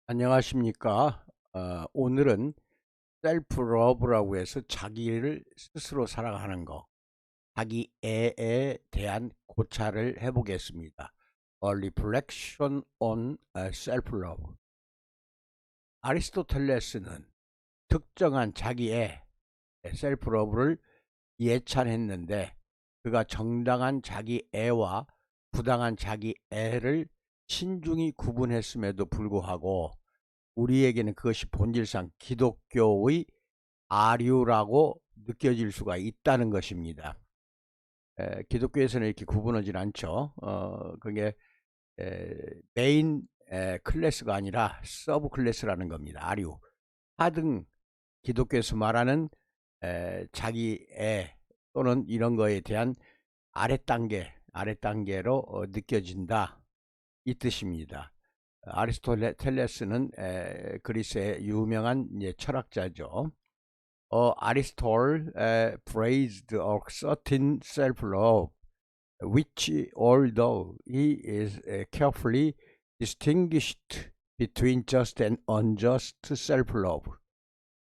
안녕하십니까. 오늘은 셀프 러브라고 해서 자기를 스스로 사랑하는 거, 자기애에 대한 고찰을 해보겠습니다. A reflection on self-love. 아리스토텔레스는 특정한 자기애, 셀프 러브를 예찬했는데, 그가 정당한 자기애와 부당한 자기애를 신중히 구분했음에도 불구하고 우리에게는 그것이 본질상 기독교의 아류라고 느껴질 수가 있다는 것입니다. 기독교에서는 이렇게 구분하지 않죠. 그게 메인 클래스가 아니라 서브 클래스라는 겁니다. 아류. 하등 기독교에서 말하는 자기애 또는 이런 거에 대한 아랫단계로 느껴진다, 이 뜻입니다. 아리스토텔레스는 그리스의 유명한 철학자죠. Aristotle praised a certain self-love, which, although he is carefully distinguished between just and unjust self-love,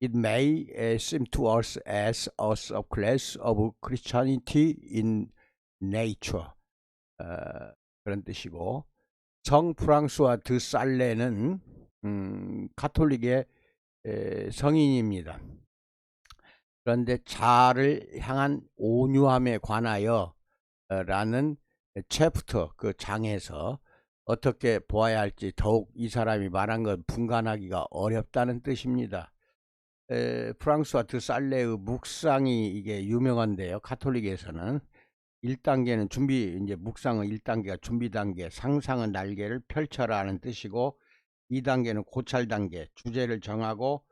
it may seem to us as a subclass of Christianity in nature. 그런 뜻이고, 성 프랑수와 드 살레는 가톨릭의 성인입니다. 그런데 자아를 향한 온유함에 관하여 라는 챕터, 그 장에서 어떻게 보아야 할지 더욱 이 사람이 말한 것 분간하기가 어렵다는 뜻입니다. 프랑스와 드 살레의 묵상이 이게 유명한데요. 가톨릭에서는 1단계는 이제 묵상은 1단계가 준비 단계, 상상은 날개를 펼쳐라는 뜻이고, 2단계는 고찰 단계, 주제를 정하고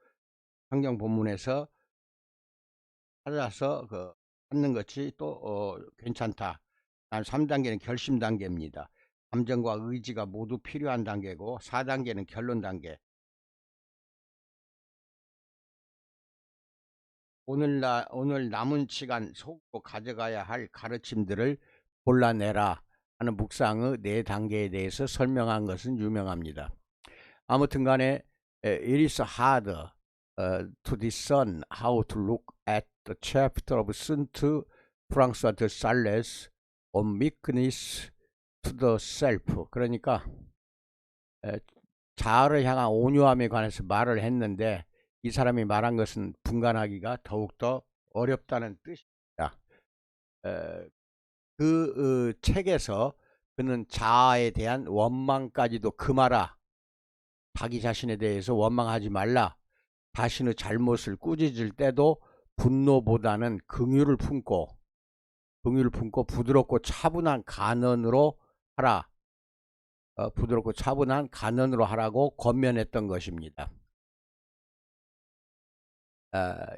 성경 본문에서 찾아서 찾는 것이 또 괜찮다. 다음 3단계는 결심 단계입니다. 감정과 의지가 모두 필요한 단계고, 4단계는 결론 단계. 오늘 남은 시간 속으로 가져가야 할 가르침들을 골라내라 하는 묵상의 4단계에 대해서 설명한 것은 유명합니다. 아무튼 간에 it is hard to discern how to look at the chapter of Saint François de Sales on meekness to the self. 그러니까 자아를 향한 온유함에 관해서 말을 했는데, 이 사람이 말한 것은 분간하기가 더욱더 어렵다는 뜻입니다. 그 책에서 그는 자아에 대한 원망까지도 금하라, 자기 자신에 대해서 원망하지 말라, 자신의 잘못을 꾸짖을 때도 분노보다는 긍휼을 품고 부드럽고 차분한 간언으로 하라, 부드럽고 차분한 간언으로 하라고 권면했던 것입니다.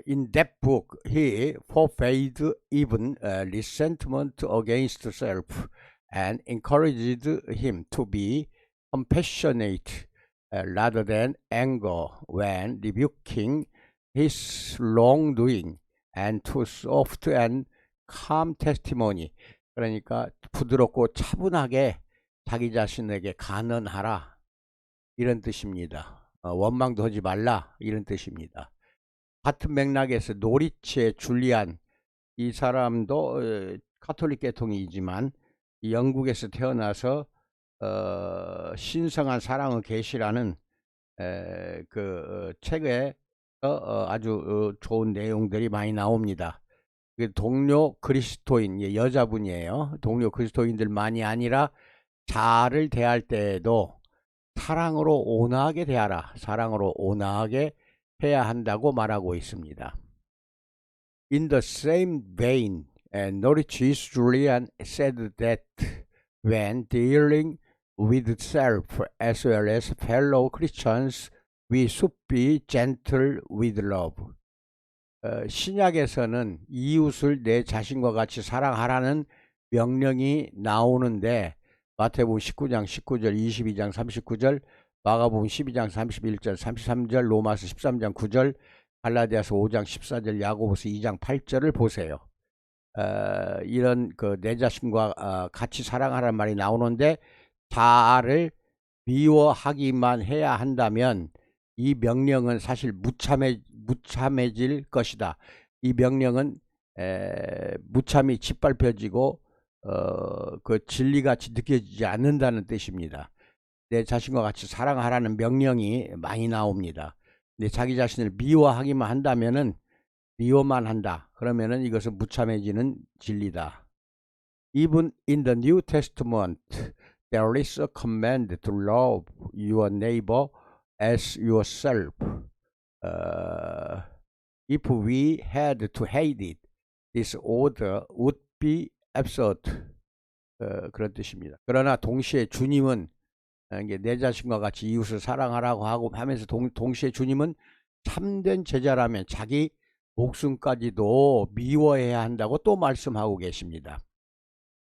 In that book, he forbade even resentment against self and encouraged him to be compassionate rather than anger when rebuking his wrongdoing, and to soft and calm testimony. 그러니까 부드럽고 차분하게 자기 자신에게 간언하라, 이런 뜻입니다. 원망도 하지 말라, 이런 뜻입니다. 같은 맥락에서 노리치의 줄리안, 이 사람도 가톨릭 계통이지만 영국에서 태어나서 신성한 사랑의 계시라는 그 책에 아주 좋은 내용들이 많이 나옵니다. 동료 그리스도인, 여자분이에요. 동료 그리스도인들만이 아니라 자아를 대할 때에도 사랑으로 온화하게 대하라, 사랑으로 온화하게 해야 한다고 말하고 있습니다. In the same vein, Norwich Julian said that when dealing with self as well as fellow Christians, we should be gentle with love. 신약에서는 이웃을 내 자신과 같이 사랑하라는 명령이 나오는데, 마태복음 19장 19절, 22장 39절, 마가복음 12장 31절, 33절, 로마서 13장 9절, 갈라디아서 5장 14절, 야고보서 2장 8절을 보세요. 이런 내 자신과 같이 사랑하라는 말이 나오는데, 자아를 미워하기만 해야 한다면 이 명령은 사실 무참해질 것이다. 이 명령은 무참히 짓밟혀지고 그 진리같이 느껴지지 않는다는 뜻입니다. 내 자신과 같이 사랑하라는 명령이 많이 나옵니다. 근데 자기 자신을 미워하기만 한다면은 미워만 한다. 그러면은 이것은 무참해지는 진리다. Even in the New Testament, there is a command to love your neighbor as yourself. If we had to hate it, this order would be absurd. 그런 뜻입니다. 그러나 동시에 주님은 이게 내 자신과 같이 이웃을 사랑하라고 하고 하면서 동시에 주님은 참된 제자라면 자기 목숨까지도 미워해야 한다고 또 말씀하고 계십니다.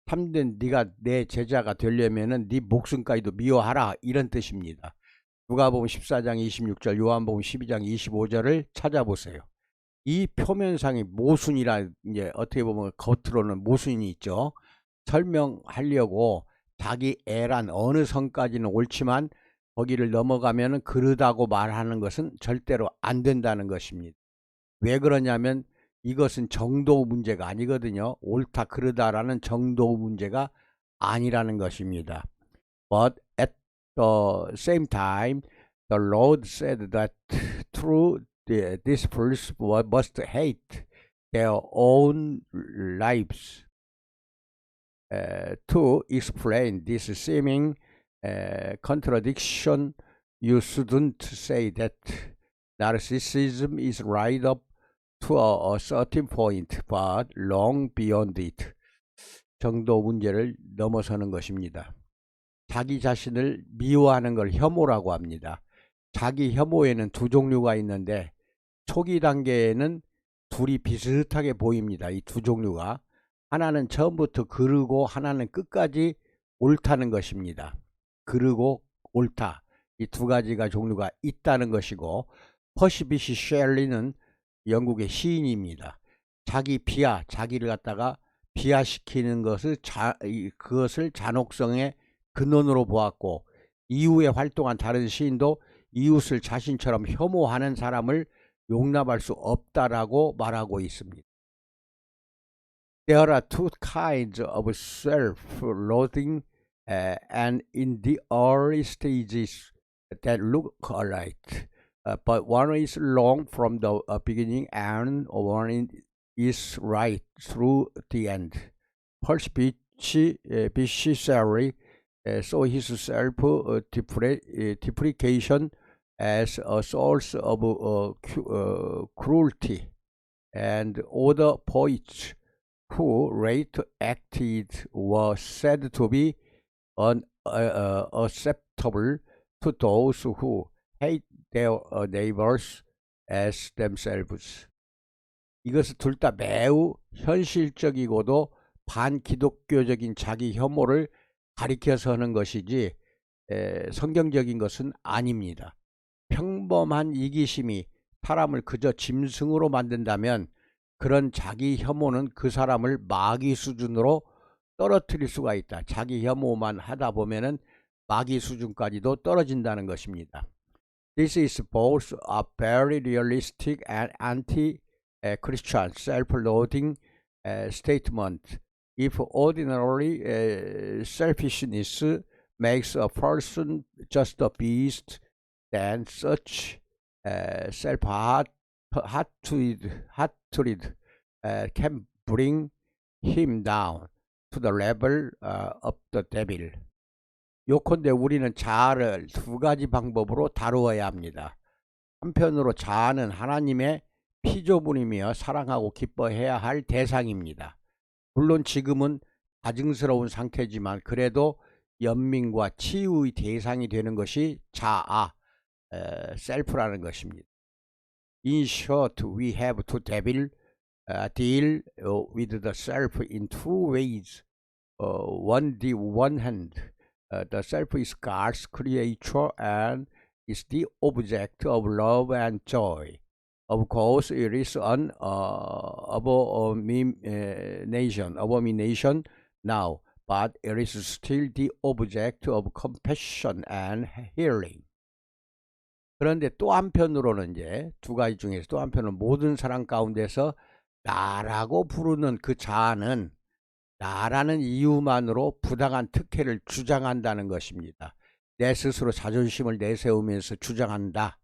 참된 네가 내 제자가 되려면은 네 목숨까지도 미워하라, 이런 뜻입니다. 누가복음 14장 26절, 요한복음 12장 25절을 찾아보세요. 이 표면상의 모순이라, 이제 어떻게 보면 겉으로는 모순이 있죠. 설명하려고 자기 애란 어느 선까지는 옳지만 거기를 넘어가면은 그르다고 말하는 것은 절대로 안 된다는 것입니다. 왜 그러냐면 이것은 정도 문제가 아니거든요. 옳다 그르다라는 정도 문제가 아니라는 것입니다. But at the same time, the Lord said that through the disciples must hate their own lives. To explain this seeming contradiction, you shouldn't say that narcissism is right up to a certain point, but long beyond it. 정도 문제를 넘어서는 것입니다. 자기 자신을 미워하는 걸 혐오라고 합니다. 자기 혐오에는 두 종류가 있는데 초기 단계에는 둘이 비슷하게 보입니다. 이 두 종류가. 하나는 처음부터 그르고 하나는 끝까지 옳다는 것입니다. 그르고 옳다, 이 두 가지가 종류가 있다는 것이고, 퍼시비시 셸리는 영국의 시인입니다. 자기 비하, 자기를 갖다가 비하시키는 것을 그것을 잔혹성의 근원으로 보았고, 이후에 활동한 다른 시인도 이웃을 자신처럼 혐오하는 사람을 용납할 수 없다라고 말하고 있습니다. There are two kinds of self-loathing, and in the early stages that look alike. But one is wrong from the beginning and one is right through the end. Perspicacious saw his self-deprecation as a source of cruelty, and other poets who later acted were said to be unacceptable to those who hate their neighbors as themselves. 이것은 둘 다 매우 현실적이고도 반기독교적인 자기 혐오를 가리켜서 하는 것이지 성경적인 것은 아닙니다. 평범한 이기심이 사람을 그저 짐승으로 만든다면 그런 자기 혐오는 그 사람을 마귀 수준으로 떨어뜨릴 수가 있다. 자기 혐오만 하다 보면은 마귀 수준까지도 떨어진다는 것입니다. This is both a very realistic and anti-Christian self-loathing statement. If ordinary selfishness makes a person just a beast, then such self-hatred can bring him down to the level of the devil. 요컨대 우리는 자아를 두 가지 방법으로 다루어야 합니다. 한편으로 자아는 하나님의 피조물이며 사랑하고 기뻐해야 할 대상입니다. 물론 지금은 가증스러운 상태지만 그래도 연민과 치유의 대상이 되는 것이 자아, 셀프라는 것입니다. In short, we have to deal with the self in two ways. On the one hand, the self is God's creature and is the object of love and joy. Of course, it is an abomination now, but it is still the object of compassion and healing. 그런데 또 한편으로는 이제 두 가지 중에서 또 한편으로는 모든 사람 가운데서 나라고 부르는 그 자아는 나라는 이유만으로 부당한 특혜를 주장한다는 것입니다. 내 스스로 자존심을 내세우면서 주장한다.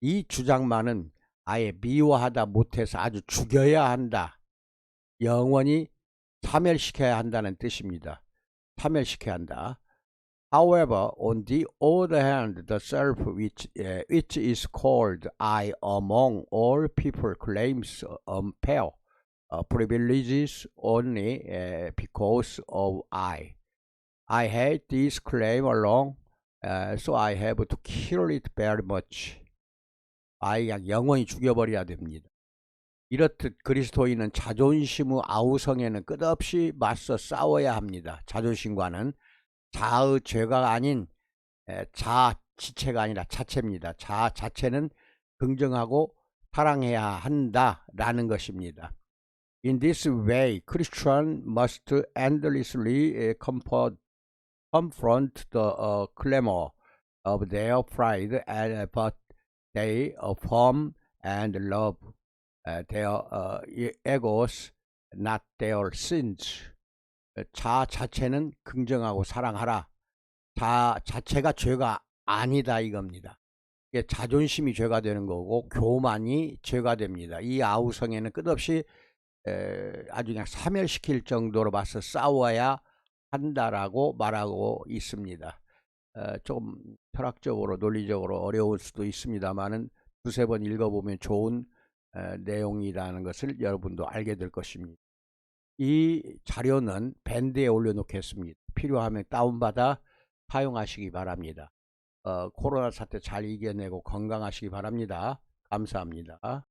이 주장만은 아예 미워하다 못해서 아주 죽여야 한다. 영원히 사멸시켜야 한다는 뜻입니다. 사멸시켜야 한다. However, on the other hand, the self which is called I among all people claims unfair privileges only because of I. I hate this claim alone, so I have to kill it very much. 그냥 영원히 죽여버려야 됩니다. 이렇듯 그리스도인은 자존심의 아우성에는 끝없이 맞서 싸워야 합니다. 자존심과는 자의 죄가 아닌 자 지체가 아니라 자체입니다. 자 자체는 긍정하고 사랑해야 한다라는 것입니다. In this way, Christians must endlessly confront the clamor of their pride, but they affirm and love their egos, not their sins. 자 자체는 긍정하고 사랑하라. 자 자체가 죄가 아니다 이겁니다. 이게 자존심이 죄가 되는 거고 교만이 죄가 됩니다. 이 아우성에는 끝없이 아주 그냥 사멸시킬 정도로 봐서 싸워야 한다라고 말하고 있습니다. 좀 철학적으로 논리적으로 어려울 수도 있습니다만은 두세 번 읽어보면 좋은 내용이라는 것을 여러분도 알게 될 것입니다. 이 자료는 밴드에 올려놓겠습니다. 필요하면 다운받아 사용하시기 바랍니다. 코로나 사태 잘 이겨내고 건강하시기 바랍니다. 감사합니다.